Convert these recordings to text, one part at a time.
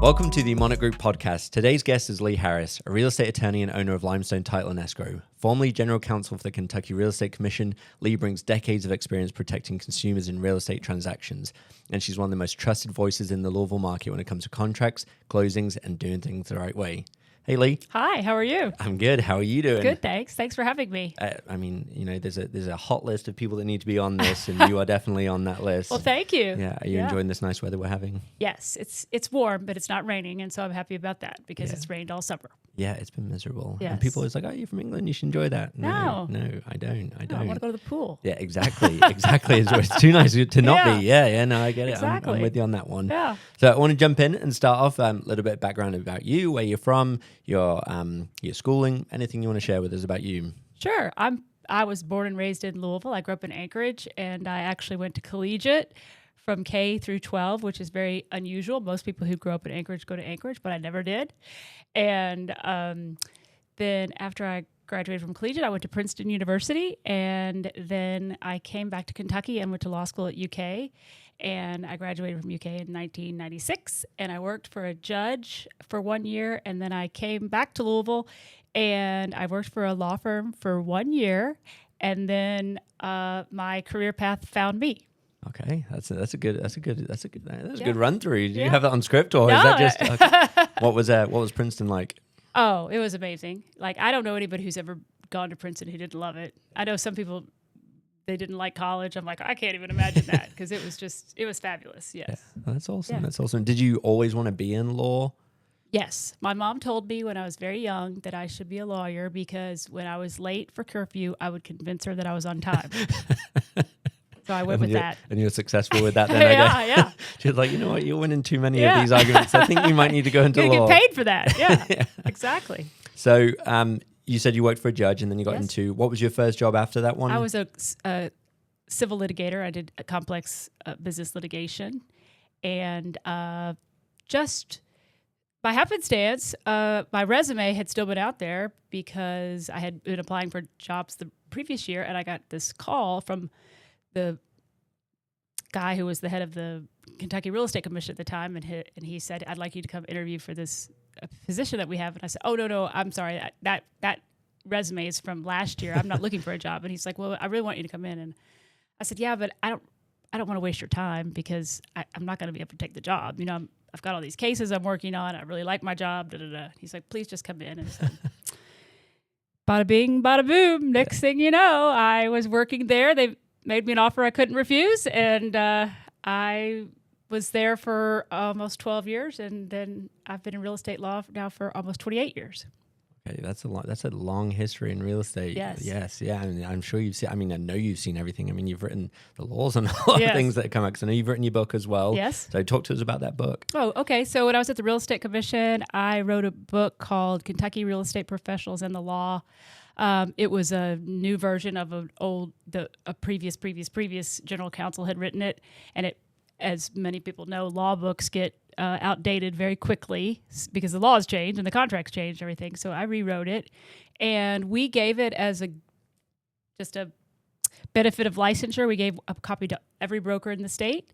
Welcome to the Monarch Group Podcast. Today's guest is Lee Harris, a real estate attorney and owner of Limestone Title and Escrow. Formerly General Counsel for the Kentucky Real Estate Commission, Lee brings decades of experience protecting consumers in real estate transactions, and she's one of the most trusted voices in the Louisville market when it comes to contracts, closings, and doing things the right way. Hey, Lee. Hi, how are you? I'm good. How are you doing? Good, thanks. Thanks for having me. There's a hot list of people that need to be on this, and you are definitely on that list. Well, thank you. Yeah. Are you enjoying this nice weather we're having? Yes, it's warm, but it's not raining, and so I'm happy about that because it's rained all summer. Yeah, it's been miserable. Yes. And people are always like, oh, you're from England, you should enjoy that. No, I don't. I want to go to the pool. Yeah, exactly. It's too nice to not be. Yeah, no, I get it. Exactly. I'm with you on that one. Yeah. So I want to jump in and start off a little bit of background about you, where you're from, your schooling, anything you want to share with us about you. Sure. I was born and raised in Louisville. I grew up in Anchorage, and I actually went to collegiate from K through 12, which is very unusual. Most people who grow up in Anchorage go to Anchorage, but I never did. And then after I graduated from collegiate, I went to Princeton University, and then I came back to Kentucky and went to law school at UK. And I graduated from UK in 1996, and I worked for a judge for 1 year, and then I came back to Louisville, and I worked for a law firm for 1 year, and then my career path found me. Okay, that's a good run through. Did you have that on script, or No. is that just okay. What was Princeton like? Oh, it was amazing. Like, I don't know anybody who's ever gone to Princeton who didn't love it. I know some people, they didn't like college. I'm like, I can't even imagine that because it was fabulous. Yes. Yeah, that's awesome. Yeah. That's awesome. Did you always want to be in law? Yes. My mom told me when I was very young that I should be a lawyer because when I was late for curfew, I would convince her that I was on time. So I went with that. And you were successful with that then, I guess. Yeah. She was like, you know what, you're winning too many of these arguments. I think you might need to go into law. Get paid for that. Yeah, exactly. So you said you worked for a judge and then you got into, what was your first job after that one? I was a civil litigator. I did a complex business litigation. And just by happenstance, my resume had still been out there because I had been applying for jobs the previous year. And I got this call from the guy who was the head of the Kentucky Real Estate Commission at the time, and he said, "I'd like you to come interview for this position that we have." And I said, "Oh no, I'm sorry. That resume is from last year. I'm not looking for a job." And he's like, "Well, I really want you to come in." And I said, "Yeah, but I don't want to waste your time because I'm not going to be able to take the job. You know, I've got all these cases I'm working on. I really like my job." He's like, "Please just come in." And so, bada bing, bada boom. Next thing you know, I was working there. They made me an offer I couldn't refuse, and I was there for almost 12 years, and then I've been in real estate law now for almost 28 years. Okay, that's a long history in real estate. Yes. Yeah. I'm sure you've seen. I mean, I know you've seen everything. I mean, you've written the laws and a lot of things that come out. Because I know you've written your book as well. Yes. So talk to us about that book. Oh, okay. So when I was at the Real Estate Commission, I wrote a book called Kentucky Real Estate Professionals and the Law. It was a new version of a previous general counsel had written it, and it, as many people know, law books get outdated very quickly because the laws change and the contracts change and everything. So I rewrote it, and we gave it as just a benefit of licensure. We gave a copy to every broker in the state.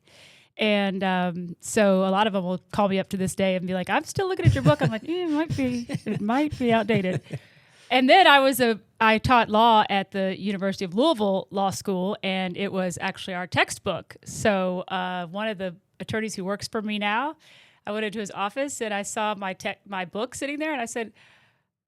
And so a lot of them will call me up to this day and be like, "I'm still looking at your book." I'm like, it might be outdated. And then I taught law at the University of Louisville Law School, and it was actually our textbook. So one of the attorneys who works for me now, I went into his office and I saw my book sitting there, and I said,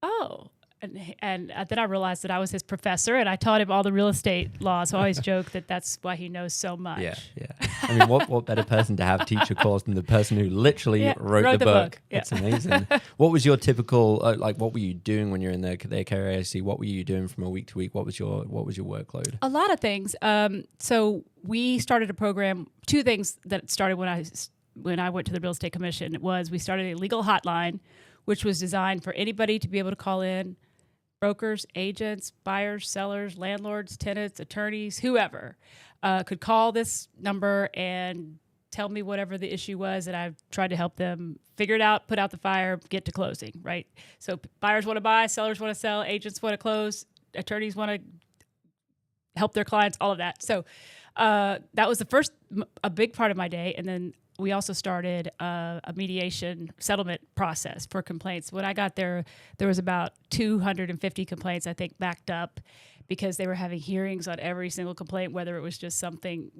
"Oh." And then I realized that I was his professor, and I taught him all the real estate laws. So I always joke that that's why he knows so much. Yeah. I mean, what better person to have teach a course than the person who literally wrote the book? Yeah. That's amazing. What was your typical, what were you doing when you're in their KRAC? What were you doing from a week to week? What was your workload? A lot of things. So we started a program. Two things that started when I went to the Real Estate Commission was we started a legal hotline, which was designed for anybody to be able to call in. Brokers, agents, buyers, sellers, landlords, tenants, attorneys, whoever could call this number and tell me whatever the issue was, and I've tried to help them figure it out, put out the fire, get to closing, right? So buyers want to buy, sellers want to sell, agents want to close, attorneys want to help their clients, all of that. So that was a big part of my day. And then we also started a mediation settlement process for complaints. When I got there was about 250 complaints, I think, backed up because they were having hearings on every single complaint, whether it was just something,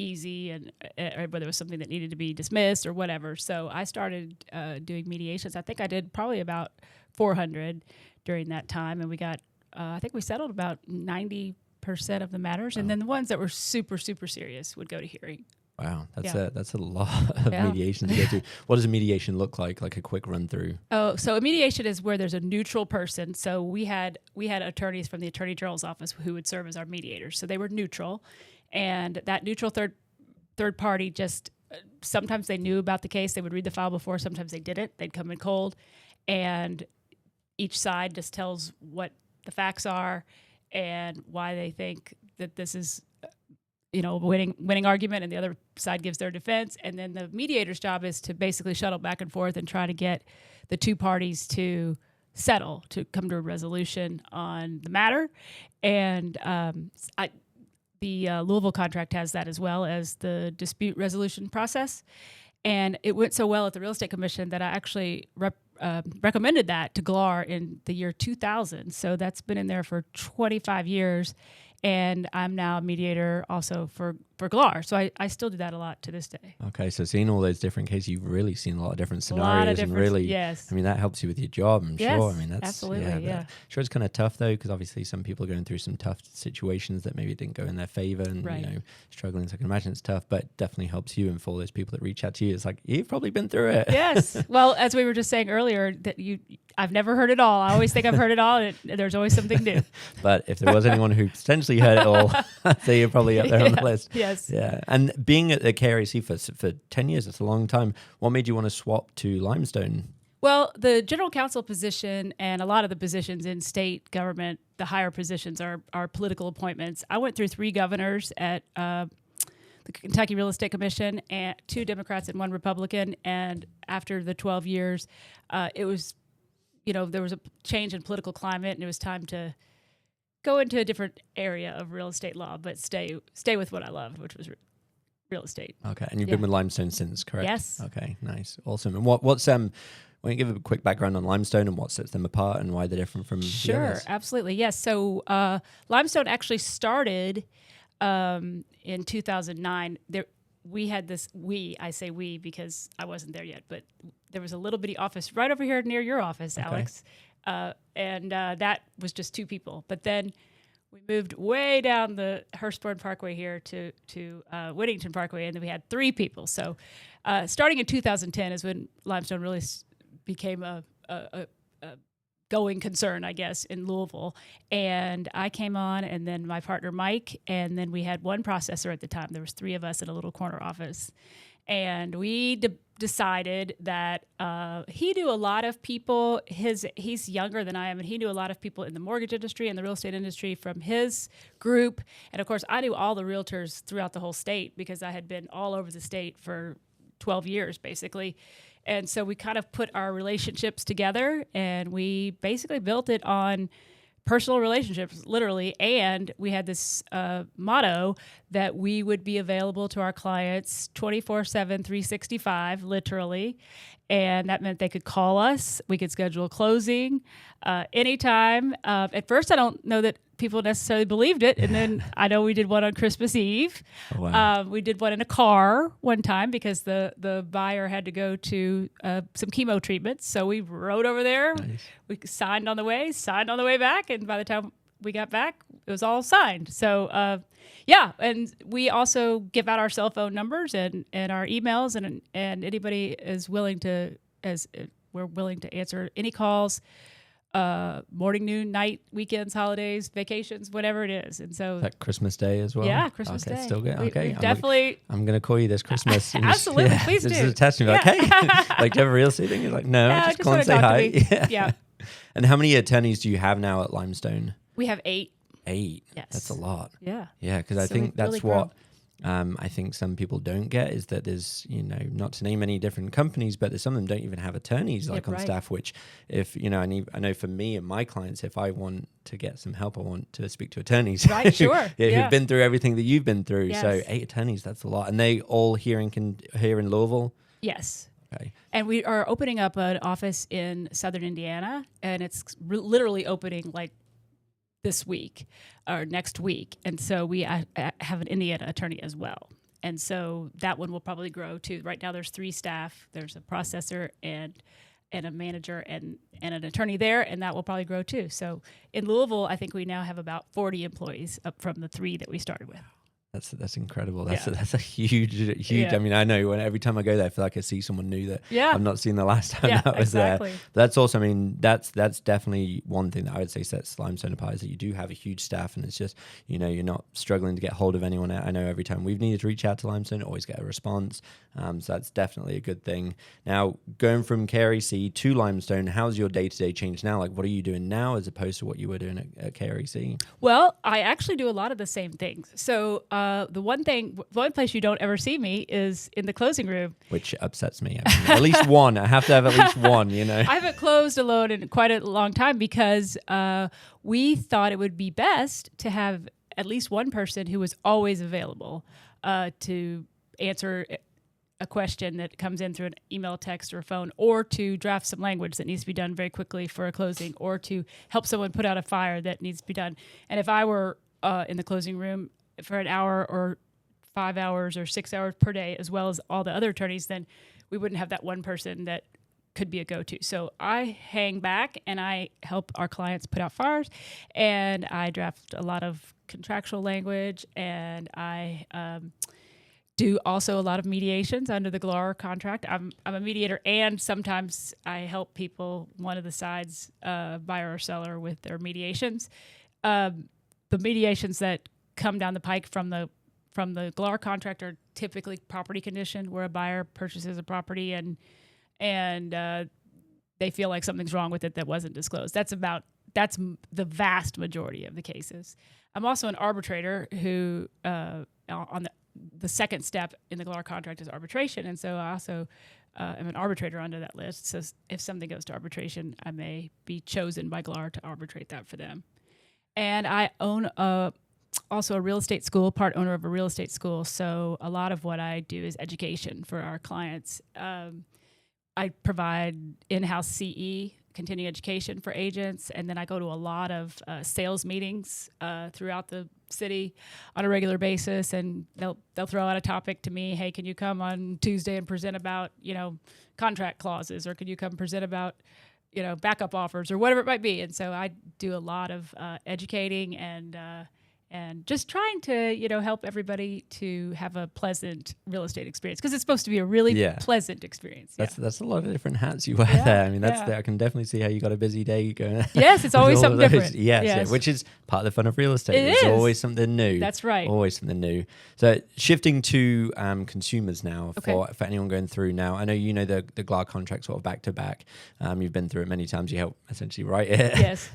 easy and or whether it was something that needed to be dismissed or whatever. So I started doing mediations. I think I did probably about 400 during that time, and we got, I think we settled about 90% of the matters, and then the ones that were super, super serious would go to hearing. Wow, that's a lot of mediation to go through. What does a mediation look like? Like a quick run through? Oh, so a mediation is where there's a neutral person. So we had attorneys from the Attorney General's office who would serve as our mediators. So they were neutral, and that neutral third party just sometimes they knew about the case. They would read the file before. Sometimes they didn't. They'd come in cold, and each side just tells what the facts are and why they think that this is winning argument, and the other side gives their defense. And then the mediator's job is to basically shuttle back and forth and try to get the two parties to settle, to come to a resolution on the matter. And the Louisville contract has that as well as the dispute resolution process. And it went so well at the Real Estate Commission that I actually recommended that to GLAR in the year 2000. So that's been in there for 25 years. And I'm now a mediator also for GLAR. So I still do that a lot to this day. Okay, so seeing all those different cases, you've really seen a lot of different scenarios. And really, yes. I mean, that helps you with your job, I'm sure. I mean, that's absolutely, yeah. Sure, it's kind of tough, though, because obviously some people are going through some tough situations that maybe didn't go in their favor and, struggling. So I can imagine it's tough, but definitely helps you. And for all those people that reach out to you, it's like, you've probably been through it. Yes. Well, as we were just saying earlier, that I've never heard it all. I always think I've heard it all, and there's always something new. But if there was anyone who potentially heard it all, I'd say you're probably up there on the list. Yes. Yeah. And being at the KRAC for 10 years, that's a long time. What made you want to swap to Limestone? Well, the general counsel position and a lot of the positions in state government, the higher positions are political appointments. I went through 3 governors at the Kentucky Real Estate Commission, and 2 Democrats and 1 Republican. And after the 12 years, it was, there was a change in political climate, and it was time to go into a different area of real estate law, but stay with what I loved, which was real estate. Okay, and you've been with Limestone since, correct? Yes. Okay, nice, awesome. And what's why don't you give a quick background on Limestone and what sets them apart and why they're different from the others? Absolutely, yes. So Limestone actually started in 2009. We had this. I say we because I wasn't there yet, but there was a little bitty office right over here near your office, Alex. And that was just 2 people. But then we moved way down the Hurstbourne Parkway here to Whittington Parkway, and then we had 3 people. So starting in 2010 is when Limestone really became a going concern, I guess, in Louisville. And I came on, and then my partner Mike, and then we had 1 processor at the time. There was 3 of us in a little corner office. And we decided that he knew a lot of people. He's younger than I am, and he knew a lot of people in the mortgage industry and the real estate industry from his group. And, of course, I knew all the realtors throughout the whole state because I had been all over the state for 12 years, basically. And so we kind of put our relationships together, and we basically built it on personal relationships, literally. And we had this motto that we would be available to our clients 24/7, 365, literally. And that meant they could call us. We could schedule a closing anytime. At first, I don't know that people necessarily believed it. And then I know we did one on Christmas Eve. Oh, wow. We did one in a car one time because the buyer had to go to some chemo treatments. So we rode over there. Nice. We signed on the way back. And by the time we got back, it was all signed. So, and we also give out our cell phone numbers and our emails, and anybody is willing to, we're willing to answer any calls, morning, noon, night, weekends, holidays, vacations, whatever it is. And so that Christmas Day as well? Yeah, Christmas Day. Still good. We definitely. I'm going to call you this Christmas. Absolutely, please do. Just a test me, like, hey, like, do you have a real estate thing? You're like, no, just call and say hi. Yeah. And how many attorneys do you have now at Limestone? We have 8. 8? Yes. That's a lot. Yeah. Yeah, because I So think we've that's really what grown. I think some people don't get is that there's, not to name any different companies, but there's some of them don't even have attorneys on staff, which if, I know for me and my clients, if I want to get some help, I want to speak to attorneys. Right, sure. Who've been through everything that you've been through. Yes. So 8 attorneys, that's a lot. And they all here in Louisville? Yes. Okay. And we are opening up an office in Southern Indiana, and it's literally opening like this week or next week. And so we have an Indiana attorney as well. And so that one will probably grow too. Right now there's 3 staff. There's a processor and a manager and an attorney there, and that will probably grow too. So in Louisville, I think we now have about 40 employees up from the 3 that we started with. That's incredible. That's a huge. Yeah. I mean, I know every time I go there, I feel like I see someone new that I've not seen the last time that was there. That's also, I mean, that's definitely one thing that I would say sets Limestone apart is that you do have a huge staff, and it's just, you're not struggling to get hold of anyone. I know every time we've needed to reach out to Limestone, always get a response. So that's definitely a good thing. Now, going from KREC to Limestone, how's your day-to-day change now? Like, what are you doing now as opposed to what you were doing at KREC? Well, I actually do a lot of the same things. So the one place you don't ever see me is in the closing room. Which upsets me. I mean, at least one. I have to have at least one, I haven't closed a loan in quite a long time because we thought it would be best to have at least one person who was always available to answer a question that comes in through an email, text, or phone, or to draft some language that needs to be done very quickly for a closing, or to help someone put out a fire that needs to be done. And if I were in the closing room for an hour or 5 hours or 6 hours per day, as well as all the other attorneys, then we wouldn't have that one person that could be a go-to. So I hang back and I help our clients put out fires, and I draft a lot of contractual language, and I do also a lot of mediations under the GLAR contract. I'm a mediator, and sometimes I help people, one of the sides, buyer or seller, with their mediations. The mediations that come down the pike from the GLAR contract are typically property condition, where a buyer purchases a property and they feel like something's wrong with it that wasn't disclosed. That's the vast majority of the cases. I'm also an arbitrator who on the second step in the GLAR contract is arbitration, and so I also am an arbitrator under that list. So if something goes to arbitration, I may be chosen by GLAR to arbitrate that for them. And I own also a real estate school, part owner of a real estate school. So a lot of what I do is education for our clients. I provide in-house CE, continuing education for agents, and then I go to a lot of sales meetings throughout the city on a regular basis, and they'll throw out a topic to me. Hey, can you come on Tuesday and present about contract clauses, or can you come present about backup offers, or whatever it might be. And so I do a lot of educating and just trying to, help everybody to have a pleasant real estate experience, because it's supposed to be a really pleasant experience. That's a lot of different hats you wear there. I mean, I can definitely see how you got a busy day going. Yes, it's always something different. Yes, which is part of the fun of real estate. It's always something new. That's right. Always something new. So shifting to consumers now, for anyone going through now, I know the GLAR contract sort of back to back. You've been through it many times. You help essentially write it. Yes.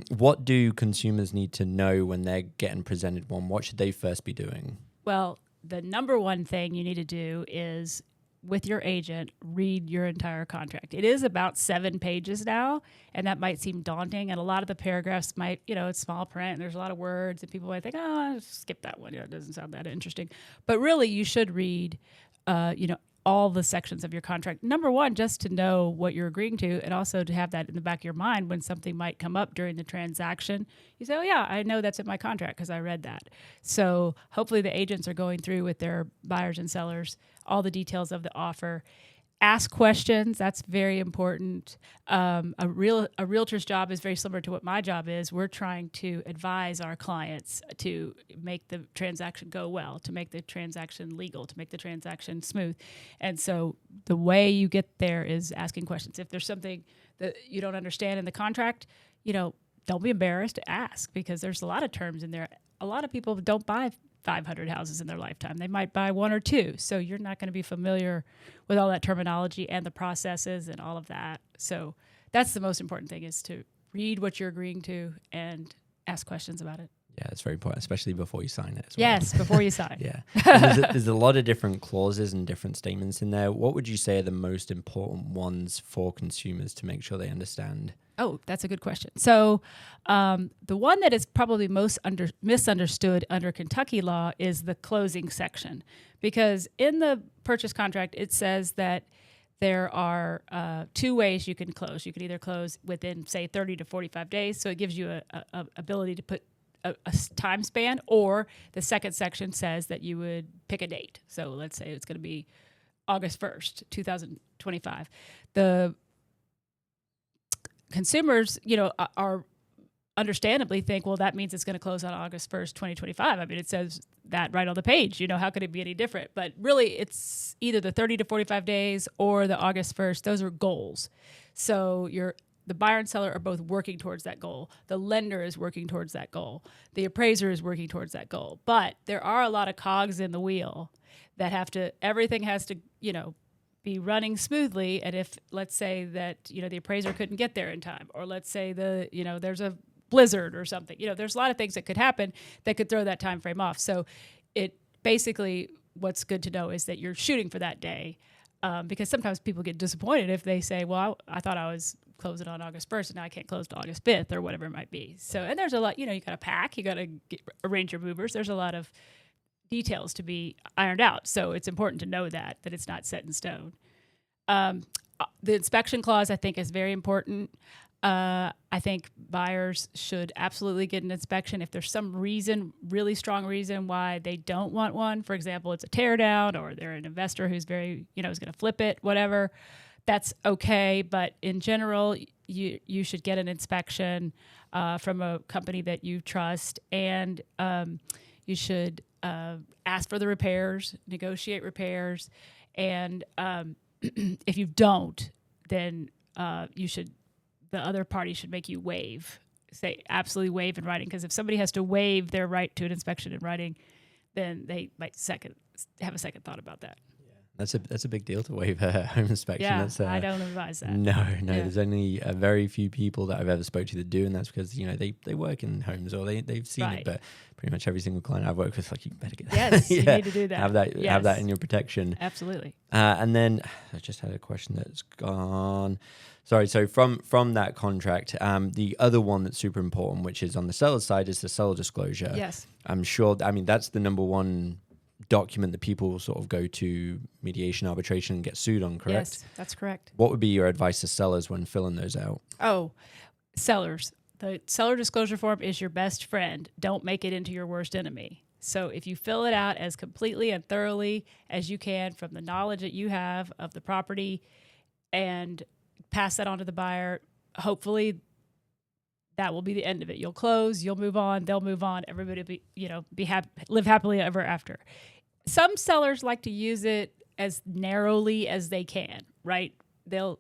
What do consumers need to know when they're getting presented one? What should they first be doing? Well, the number one thing you need to do is, with your agent, read your entire contract. It is about 7 pages now, and that might seem daunting. And a lot of the paragraphs might, it's small print, and there's a lot of words, and people might think, I'll skip that one. It doesn't sound that interesting. But really, you should read, all the sections of your contract. Number one, just to know what you're agreeing to, and also to have that in the back of your mind when something might come up during the transaction. You say, oh yeah, I know that's in my contract because I read that. So hopefully the agents are going through with their buyers and sellers all the details of the offer. Ask questions. That's very important. A realtor's job is very similar to what my job is. We're trying to advise our clients to make the transaction go well, to make the transaction legal, to make the transaction smooth. And so the way you get there is asking questions. If there's something that you don't understand in the contract, don't be embarrassed to ask, because there's a lot of terms in there. A lot of people don't buy 500 houses in their lifetime. They might buy 1 or 2. So you're not going to be familiar with all that terminology and the processes and all of that. So that's the most important thing, is to read what you're agreeing to and ask questions about it. Yeah, it's very important, especially before you sign it as well. Yes, before you sign. Yeah. And there's a lot of different clauses and different statements in there. What would you say are the most important ones for consumers to make sure they understand? Oh, that's a good question. So the one that is probably most misunderstood under Kentucky law is the closing section, because in the purchase contract, it says that there are 2 ways you can close. You can either close within, say, 30 to 45 days. So it gives you a ability to put a time span, or the second section says that you would pick a date. So let's say it's going to be August 1st, 2025. The consumers, are understandably think, well, that means it's going to close on August 1st, 2025. I mean, it says that right on the page. How could it be any different? But really, it's either the 30 to 45 days or the August 1st. Those are goals. So the buyer and seller are both working towards that goal. The lender is working towards that goal. The appraiser is working towards that goal. But there are a lot of cogs in the wheel that everything has to, be running smoothly. And if, let's say that, the appraiser couldn't get there in time, or let's say there's a blizzard or something, there's a lot of things that could happen that could throw that time frame off. So it basically, what's good to know is that you're shooting for that day. Because sometimes people get disappointed if they say, well, I thought I was closing on August 1st and now I can't close till August 5th or whatever it might be. So, and there's a lot, you got to pack, you got to arrange your movers. There's a lot of details to be ironed out. So it's important to know that it's not set in stone. The inspection clause, I think, is very important. I think buyers should absolutely get an inspection. If there's some reason, really strong reason why they don't want one, for example, it's a tear down, or they're an investor who's very, is going to flip it, whatever, that's okay. But in general, you should get an inspection from a company that you trust, and you should ask for the repairs, negotiate repairs, and if you don't, then the other party should make you absolutely waive in writing. Because if somebody has to waive their right to an inspection in writing, then they might have a second thought about that. That's a big deal to waive a home inspection. Yeah, I don't advise that. No. Yeah. There's only very few people that I've ever spoke to that do, and that's because they work in homes or they've seen it. But pretty much every single client I've worked with, like, you better get that. Yes, you need to do that. Have that in your protection. Absolutely. And then I just had a question that's gone. Sorry. So from that contract, the other one that's super important, which is on the seller's side, is the seller disclosure. Yes. I'm sure. I mean, that's the number one document that people sort of go to mediation, arbitration, and get sued on, correct? Yes, that's correct. What would be your advice to sellers when filling those out? Oh, sellers. The seller disclosure form is your best friend. Don't make it into your worst enemy. So if you fill it out as completely and thoroughly as you can from the knowledge that you have of the property and pass that on to the buyer, hopefully that will be the end of it. You'll close, you'll move on, they'll move on, everybody will be happy, live happily ever after. Some sellers like to use it as narrowly as they can, right? They'll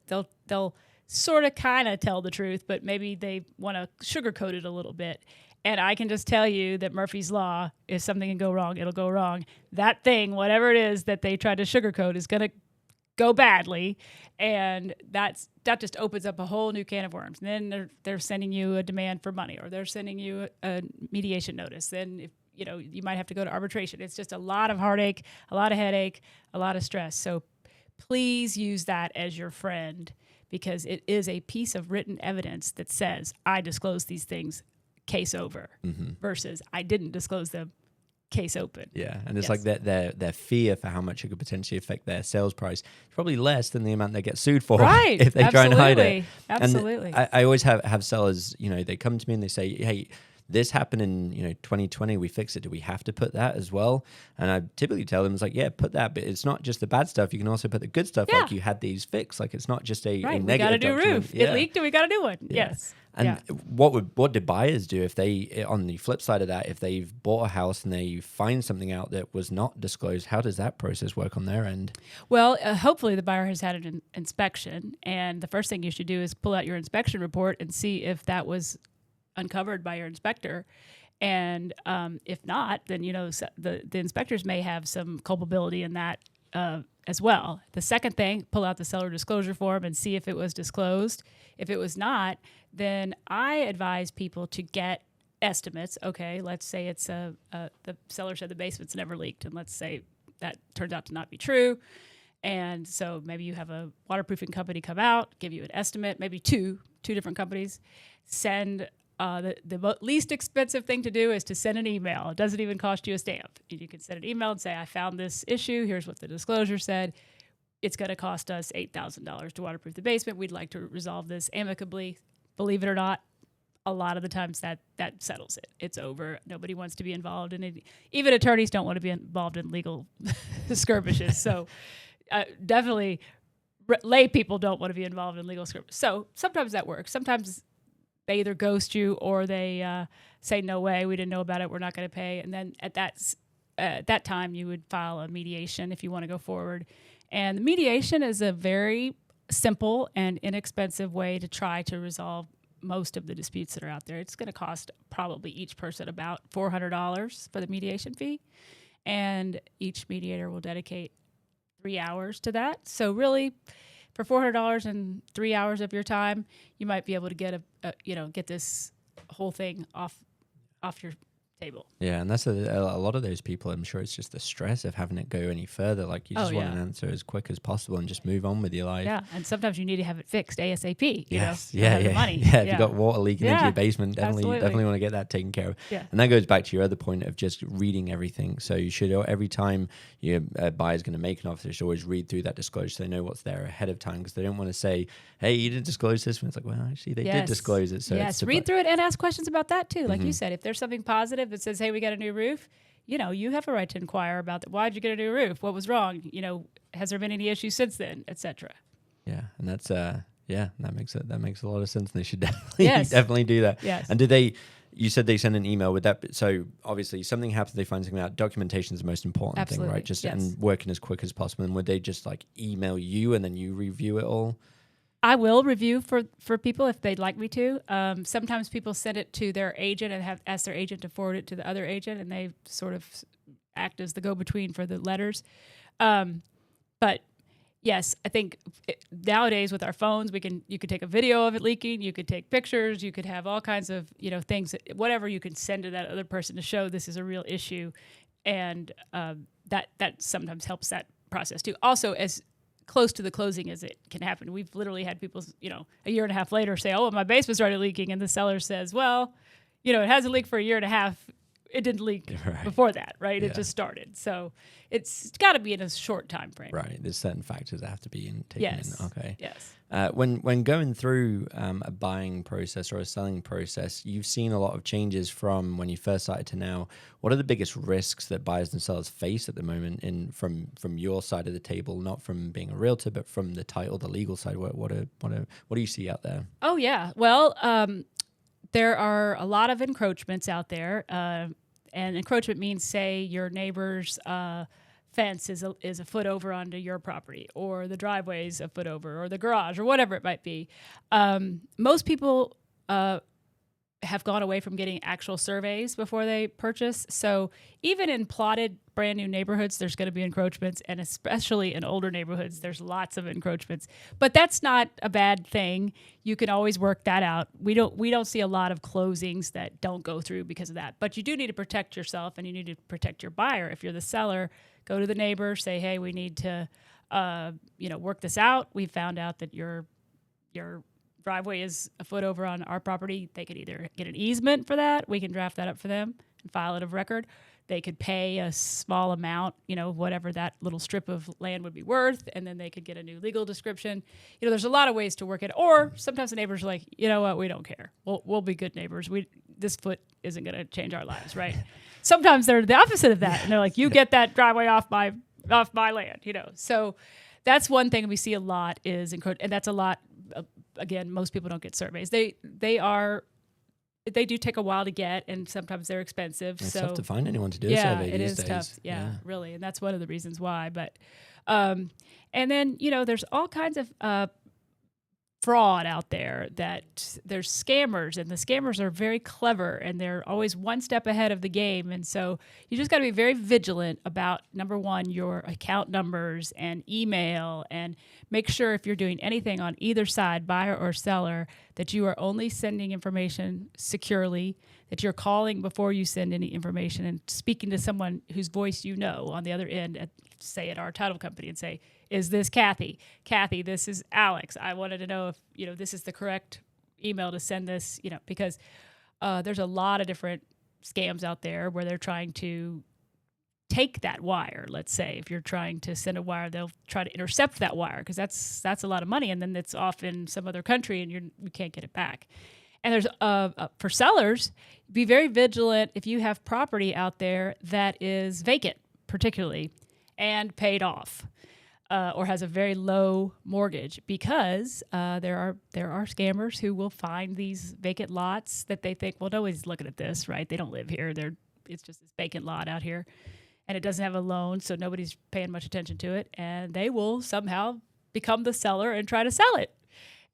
sort of kind of tell the truth, but maybe they want to sugarcoat it a little bit. And I can just tell you that Murphy's Law, if something can go wrong, it'll go wrong. That thing, whatever it is that they try to sugarcoat, is going to go badly. And that just opens up a whole new can of worms. And then they're sending you a demand for money, or they're sending you a mediation notice. Then if you might have to go to arbitration. It's just a lot of heartache, a lot of headache, a lot of stress. So please use that as your friend, because it is a piece of written evidence that says, I disclosed these things, case over, versus I didn't disclose them, case open. Yeah, and it's like their fear for how much it could potentially affect their sales price is probably less than the amount they get sued for, right? If they try and hide it. Absolutely. And I always have sellers, they come to me and they say, hey, this happened in 2020, we fixed it. Do we have to put that as well? And I typically tell them, it's like, yeah, put that, but it's not just the bad stuff. You can also put the good stuff, like you had these fixed. Like, it's not just a negative. We got to do document. roof. It leaked, and we got to do one. Yeah. Yes. And what do buyers do if they, on the flip side of that, if they've bought a house and they find something out that was not disclosed? How does that process work on their end? Well, hopefully the buyer has had an inspection, and the first thing you should do is pull out your inspection report and see if that was uncovered by your inspector. And if not, then the inspectors may have some culpability in that as well. The second thing, pull out the seller disclosure form and see if it was disclosed. If it was not, then I advise people to get estimates. Okay, let's say it's the seller said the basement's never leaked, and let's say that turns out to not be true. And so maybe you have a waterproofing company come out, give you an estimate, maybe two different companies, send the least expensive thing to do is to send an email. It doesn't even cost you a stamp. You can send an email and say, I found this issue. Here's what the disclosure said. It's going to cost us $8,000 to waterproof the basement. We'd like to resolve this amicably. Believe it or not, a lot of the times that settles it. It's over. Nobody wants to be involved in it. Even attorneys don't want to be involved in legal skirmishes. So definitely lay people don't want to be involved in legal skirmishes. So sometimes that works. Sometimes they either ghost you or they say, no way, we didn't know about it, we're not going to pay. And then at that time, you would file a mediation if you want to go forward. And the mediation is a very simple and inexpensive way to try to resolve most of the disputes that are out there. It's going to cost probably each person about $400 for the mediation fee. And each mediator will dedicate 3 hours to that. So really, for $400 and 3 hours of your time, you might be able to get get this whole thing off your table. Yeah, and that's a lot of those people. I'm sure it's just the stress of having it go any further. Like you just want an answer as quick as possible and just move on with your life. Yeah, and sometimes you need to have it fixed ASAP. Yes, the money. Yeah, if you've got water leaking into your basement, definitely want to get that taken care of. Yeah. And that goes back to your other point of just reading everything. So you should, every time your buyer's going to make an offer, you should always read through that disclosure so they know what's there ahead of time, because they don't want to say, hey, you didn't disclose this. And it's like, well, actually, they did disclose it. So read through it and ask questions about that too. Like you said, if there's something positive that says, hey, we got a new roof, you have a right to inquire about that. Why'd you get a new roof? What was wrong? Has there been any issues since then, etc. Yeah, and that's that makes a lot of sense. And they should definitely do that. Yes. And you said they send an email with that. So obviously something happens, they find something out. Documentation is the most important thing, right? Just and working as quick as possible. And would they just like email you and then you review it all? I will review for people if they'd like me to. Sometimes people send it to their agent and have asked their agent to forward it to the other agent, and they sort of act as the go-between for the letters. But yes, I think nowadays with our phones, you could take a video of it leaking, you could take pictures, you could have all kinds of things, whatever you can send to that other person to show this is a real issue, and that sometimes helps that process too. Also, as close to the closing as it can happen. We've literally had people, a year and a half later say, oh, my basement started leaking. And the seller says, well, it hasn't leaked for a year and a half. It didn't leak before that, right? Yeah. It just started. So it's got to be in a short time frame. Right. There's certain factors that have to be taken in. Okay. Yes. When going through a buying process or a selling process, you've seen a lot of changes from when you first started to now. What are the biggest risks that buyers and sellers face at the moment from your side of the table, not from being a realtor, but from the title, the legal side? What do you see out there? Oh, yeah. Well, there are a lot of encroachments out there. And encroachment means, say, your neighbor's fence is a foot over onto your property, or the driveway is a foot over, or the garage, or whatever it might be. Most people have gone away from getting actual surveys before they purchase. So even in plotted brand new neighborhoods, there's going to be encroachments, and especially in older neighborhoods, there's lots of encroachments. But that's not a bad thing. You can always work that out. We don't see a lot of closings that don't go through because of that. But you do need to protect yourself, and you need to protect your buyer. If you're the seller, go to the neighbor, say, hey, we need to work this out. We found out that your driveway is a foot over on our property. They could either get an easement for that. We can draft that up for them and file it of record. They could pay a small amount, whatever that little strip of land would be worth, and then they could get a new legal description. There's a lot of ways to work it. Or sometimes the neighbors are like, you know what, we don't care. We'll be good neighbors. This foot isn't going to change our lives, right? Sometimes they're the opposite of that, and they're like, you get that driveway off my land, So that's one thing we see a lot is encroachment, and that's a lot. Again, most people don't get surveys. They do take a while to get, and sometimes they're expensive. It's tough to find anyone to do a survey these days. It is tough. Yeah, really, and that's one of the reasons why. But, and then there's all kinds of fraud out there. That there's scammers, and the scammers are very clever, and they're always one step ahead of the game. And so you just got to be very vigilant about, number one, your account numbers and email, and make sure if you're doing anything on either side, buyer or seller, that you are only sending information securely, that you're calling before you send any information and speaking to someone whose voice you know on the other end, say at our title company, and say, is this Kathy? Kathy, this is Alex. I wanted to know if, this is the correct email to send this, because there's a lot of different scams out there where they're trying to take that wire. Let's say if you're trying to send a wire, they'll try to intercept that wire because that's a lot of money, and then it's off in some other country and you can't get it back. And there's for sellers, be very vigilant if you have property out there that is vacant, particularly, and paid off, or has a very low mortgage, because there are scammers who will find these vacant lots that they think, well, nobody's looking at this, right? They don't live here. It's just this vacant lot out here, and it doesn't have a loan, so nobody's paying much attention to it, and they will somehow become the seller and try to sell it.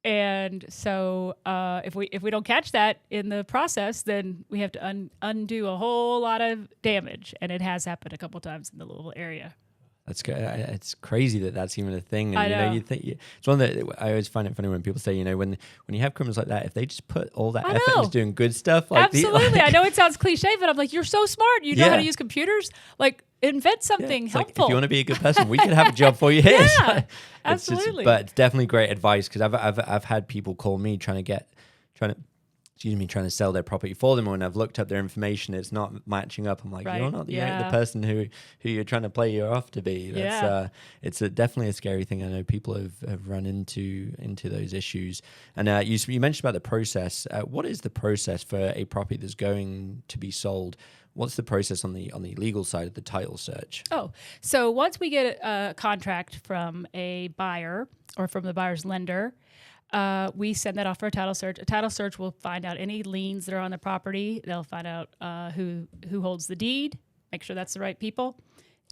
And so if we don't catch that in the process, then we have to undo a whole lot of damage, and it has happened a couple times in the Louisville area. That's good. It's crazy that that's even a thing. And I know. You think it's one that I always find it funny when people say, when you have criminals like that, if they just put all that effort into doing good stuff, like absolutely. I know it sounds cliche, but I'm like, you're so smart. You know how to use computers. Like, invent something helpful. Like, if you want to be a good person, we could have a job for you here. Yeah, absolutely. But it's definitely great advice, because I've had people call me trying to sell their property for them, and when I've looked up their information, it's not matching up. I'm like, right. You're not the person who you're trying to play you off to be. It's definitely a scary thing. I know people have run into those issues. And you mentioned about the process. What is the process for a property that's going to be sold? What's the process on the legal side of the title search? Oh, so once we get a contract from a buyer or from the buyer's lender, we send that off for a title search. A title search will find out any liens that are on the property. They'll find out who holds the deed, make sure that's the right people.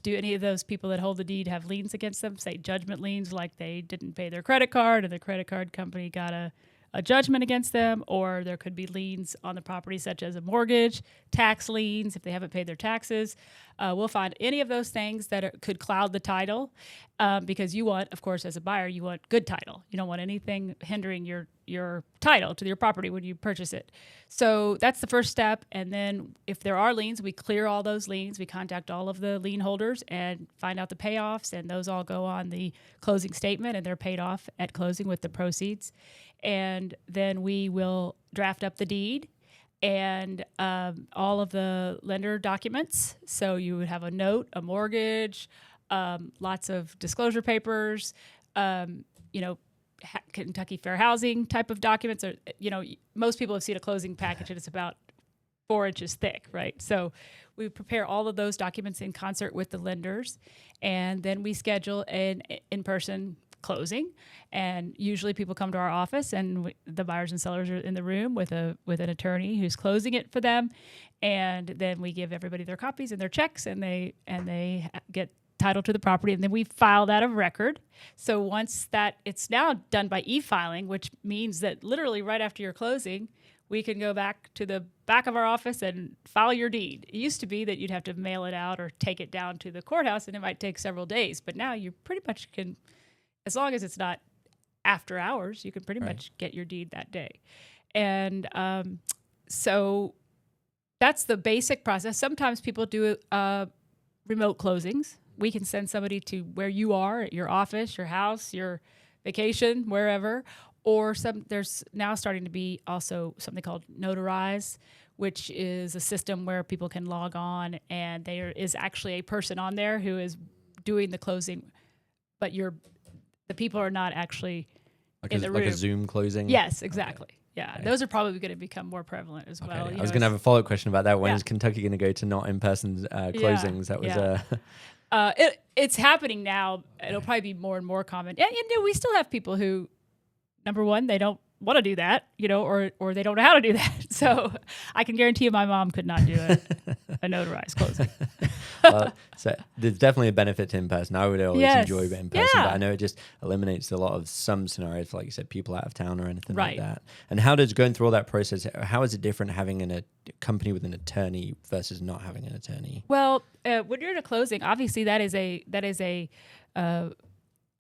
Do any of those people that hold the deed have liens against them, say judgment liens, like they didn't pay their credit card and the credit card company got a judgment against them, or there could be liens on the property such as a mortgage, tax liens if they haven't paid their taxes. We'll find any of those things that could cloud the title, because you want, of course, as a buyer, you want good title. You don't want anything hindering your title to your property when you purchase it. So that's the first step. And then if there are liens, we clear all those liens. We contact all of the lien holders and find out the payoffs, and those all go on the closing statement, and they're paid off at closing with the proceeds. And then we will draft up the deed and all of the lender documents. So you would have a note, a mortgage, lots of disclosure papers, Kentucky Fair Housing type of documents. Or, most people have seen a closing package and it's about 4 inches thick, right? So we prepare all of those documents in concert with the lenders, and then we schedule an in-person closing. And usually people come to our office, and the buyers and sellers are in the room with an attorney who's closing it for them. And then we give everybody their copies and their checks, and they get title to the property, and then we file that of record. So once that, it's now done by e-filing, which means that literally right after your closing, we can go back to the back of our office and file your deed. It used to be that you'd have to mail it out or take it down to the courthouse, and it might take several days. But now you pretty much can, as long as it's not after hours, you can pretty much get your deed that day. And so that's the basic process. Sometimes people do remote closings. We can send somebody to where you are, at your office, your house, your vacation, wherever. Or there's now starting to be also something called Notarize, which is a system where people can log on, and there is actually a person on there who is doing the closing, but the people are not actually in the room. Like a Zoom closing? Yes, exactly. Okay. Yeah, those are probably going to become more prevalent as well. I was going to have a follow-up question about that. When is Kentucky going to go to not in-person closings? That was it's happening now. It'll probably be more and more common. And we still have people who, number one, they don't want to do that, or they don't know how to do that. So I can guarantee you my mom could not do a notarized closing. So there's definitely a benefit to in-person. I would always enjoy it in person, but I know it just eliminates a lot of some scenarios, like you said, people out of town or anything like that. And how does going through all that process, how is it different having a company with an attorney versus not having an attorney? Well, when you're in a closing, obviously that is a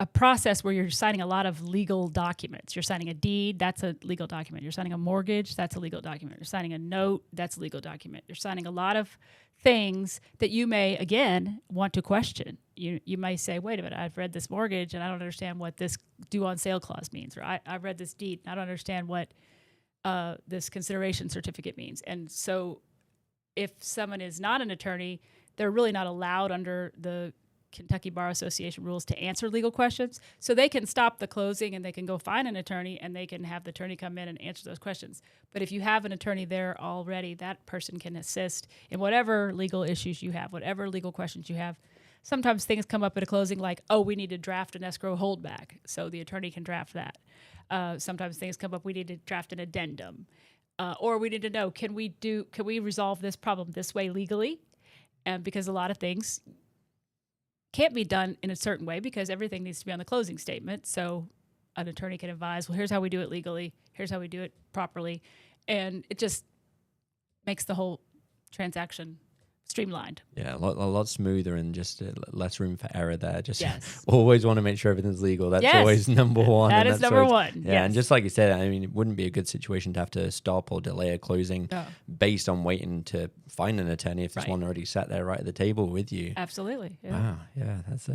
a process where you're signing a lot of legal documents. You're signing a deed, that's a legal document. You're signing a mortgage, that's a legal document. You're signing a note, that's a legal document. You're signing a lot of things that you may, again, want to question. You may say, wait a minute, I've read this mortgage and I don't understand what this due on sale clause means. Or I've read this deed and I don't understand what this consideration certificate means. And so if someone is not an attorney, they're really not allowed under the Kentucky Bar Association rules to answer legal questions. So they can stop the closing and they can go find an attorney and they can have the attorney come in and answer those questions. But if you have an attorney there already, that person can assist in whatever legal issues you have, whatever legal questions you have. Sometimes things come up at a closing like, oh, we need to draft an escrow holdback. So the attorney can draft that. Sometimes things come up, we need to draft an addendum. Or we need to know, can we resolve this problem this way legally? And because a lot of things can't be done in a certain way because everything needs to be on the closing statement. So an attorney can advise, well, here's how we do it legally. Here's how we do it properly. And it just makes the whole transaction streamlined. Yeah, a lot smoother and just less room for error there. Just yes. Always want to make sure everything's legal. That's yes. always number one. That is number one. Yeah, yes. And just like you said, I mean, it wouldn't be a good situation to have to stop or delay a closing based on waiting to find an attorney if there's one already sat there right at the table with you. Absolutely. Yeah. Wow, yeah, that's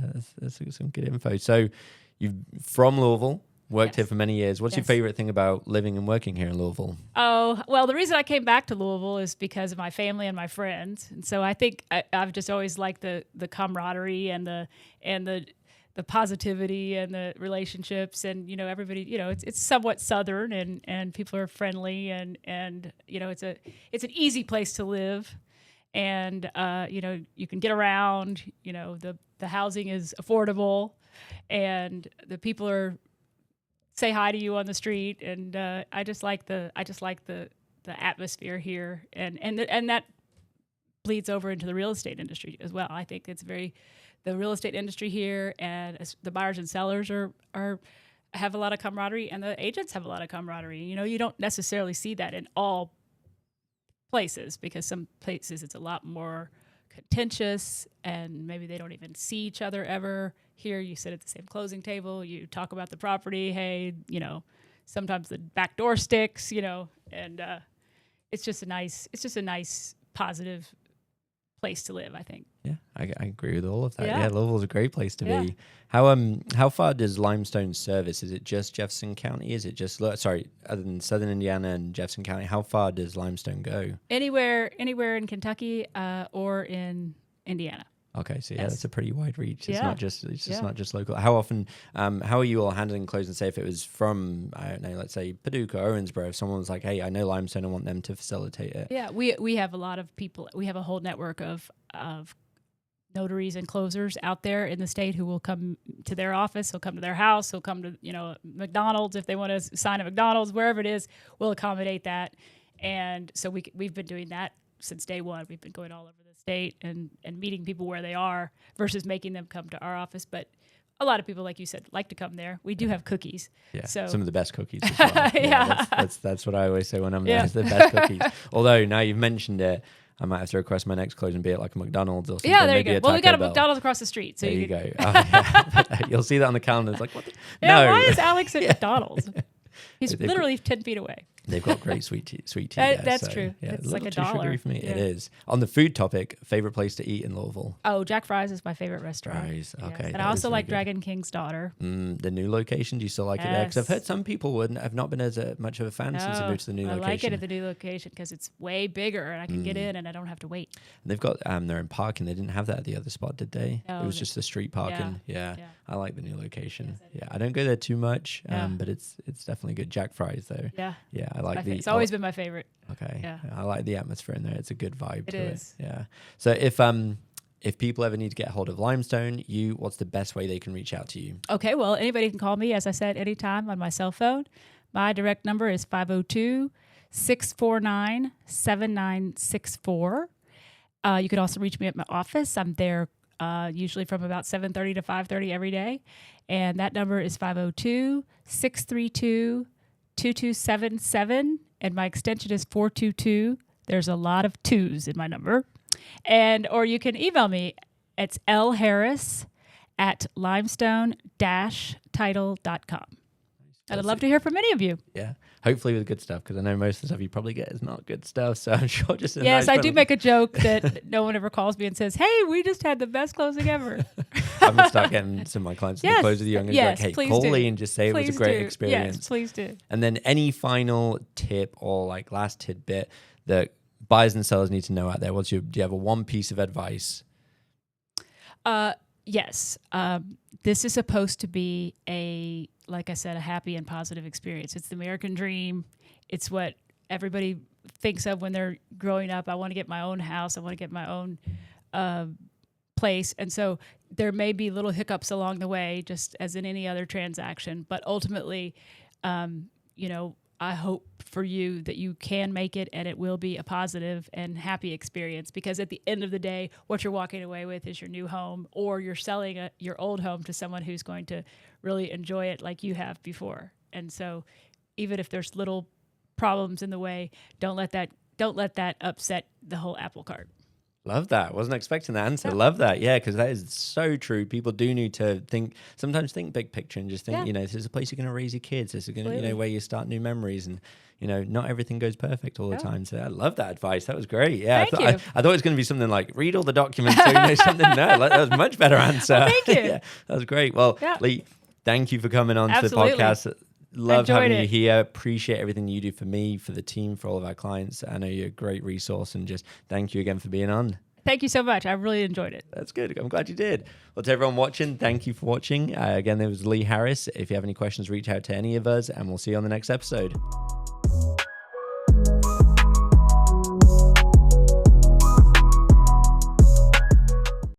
some good info. So you're from Louisville. Worked here for many years. What's your favorite thing about living and working here in Louisville? Oh, well, the reason I came back to Louisville is because of my family and my friends. And so I think I've just always liked the camaraderie and the positivity and the relationships and, everybody, it's somewhat Southern and people are friendly and it's an easy place to live. And, you can get around, the housing is affordable and the people say hi to you on the street, and I just like the atmosphere here, and that bleeds over into the real estate industry as well. I think it's the real estate industry here, and the buyers and sellers have a lot of camaraderie, and the agents have a lot of camaraderie. You don't necessarily see that in all places because some places it's a lot more contentious and maybe they don't even see each other ever. Here you sit at the same closing table, you talk about the property, hey, sometimes the back door sticks, and it's just a nice positive place to live, I think. Yeah, I agree with all of that. Yeah. Yeah, Louisville's a great place to be. How far does Limestone service? Is it just Jefferson County? Is it just other than Southern Indiana and Jefferson County? How far does Limestone go? Anywhere in Kentucky or in Indiana. Okay, so that's a pretty wide reach. It's not just local. How often? How are you all handling closing? Say if it was from let's say Paducah, Owensboro. If someone was like, "Hey, I know Limestone, I want them to facilitate it." Yeah, we have a lot of people. We have a whole network of notaries and closers out there in the state who will come to their office. He'll come to their house. He'll come to McDonald's if they want to sign at McDonald's, wherever it is. We'll accommodate that, and so we've been doing that since day one. We've been going all over the state and meeting people where they are versus making them come to our office. But a lot of people, like you said, like to come there. We do have cookies. Yeah, so some of the best cookies as well. Yeah. That's what I always say when I'm there. It's the best cookies. Although now you've mentioned it, I might have to request my next closing be at like a McDonald's or something. Yeah, there you go. Well, we got a Bell. McDonald's across the street. So there you go. Oh, yeah. You'll see that on the calendar. It's like, what? No. Why is Alex at McDonald's? He's literally 10 feet away. They've got great sweet tea. That's true. Yeah, it's a like little $1. Too sugary for me. Yeah. It is. On the food topic, favorite place to eat in Louisville? Oh, Jack Fry's is my favorite restaurant. Fry's, okay. Yes. And I also like Dragon King's Daughter. The new location, do you still like it there? Because I've heard some people have not been as much of a fan since they moved to the new location. I like it at the new location because it's way bigger and I can get in and I don't have to wait. And they've got their own parking. They didn't have that at the other spot, did they? No, it was just the street parking. Yeah. I like the new location. Yes, I don't go there too much, but it's definitely good. Jack Fry's though. Yeah, I like it's always been my favorite. Okay. Yeah. I like the atmosphere in there. It's a good vibe to is. it. Yeah. So if people ever need to get a hold of Limestone, what's the best way they can reach out to you? Okay, well, anybody can call me, as I said, anytime on my cell phone. My direct number is 502-649-7964. You can also reach me at my office. I'm there usually from about 7:30 to 5:30 every day. And that number is 502-632-2277. And my extension is 422. There's a lot of twos in my number. Or you can email me. It's lharris at limestone-title.com. I'd love to hear from any of you. Yeah. Hopefully with good stuff, because I know most of the stuff you probably get is not good stuff. So I'm sure just yes, I do make a joke that no one ever calls me and says, "Hey, we just had the best closing ever." I'm gonna start getting some of my clients to close with you. I'm gonna be like, "Hey, call Lee and just say it was a great experience." Yes, please do. And then any final tip or like last tidbit that buyers and sellers need to know out there? Do you have a one piece of advice? Yes. This is supposed to be like I said, a happy and positive experience. It's the American dream. It's what everybody thinks of when they're growing up. I want to get my own house. I want to get my own place. And so there may be little hiccups along the way, just as in any other transaction. But ultimately, I hope for you that you can make it and it will be a positive and happy experience, because at the end of the day, what you're walking away with is your new home, or you're selling your old home to someone who's going to really enjoy it like you have before. And so even if there's little problems in the way, don't let that upset the whole apple cart. Love that. Wasn't expecting that answer. Yeah. Love that. Yeah, because that is so true. People do need to sometimes think big picture and just think, this is a place you're going to raise your kids. This is going to, where you start new memories, and, not everything goes perfect all the time. So I love that advice. That was great. Yeah. Thank you. I thought it was going to be something like read all the documents so you know something. No, that was a much better answer. Well, thank you. Yeah, that was great. Well, Lee, thank you for coming on Absolutely. to the podcast. Love having you it. here. Appreciate everything you do for me, for the team, for all of our clients. I know you're a great resource, and just thank you again for being on. Thank you so much. I really enjoyed it. That's good. I'm glad you did. Well, to everyone watching, thank you for watching. Again, there was Lee Harris. If you have any questions, reach out to any of us, and we'll see you on the next episode.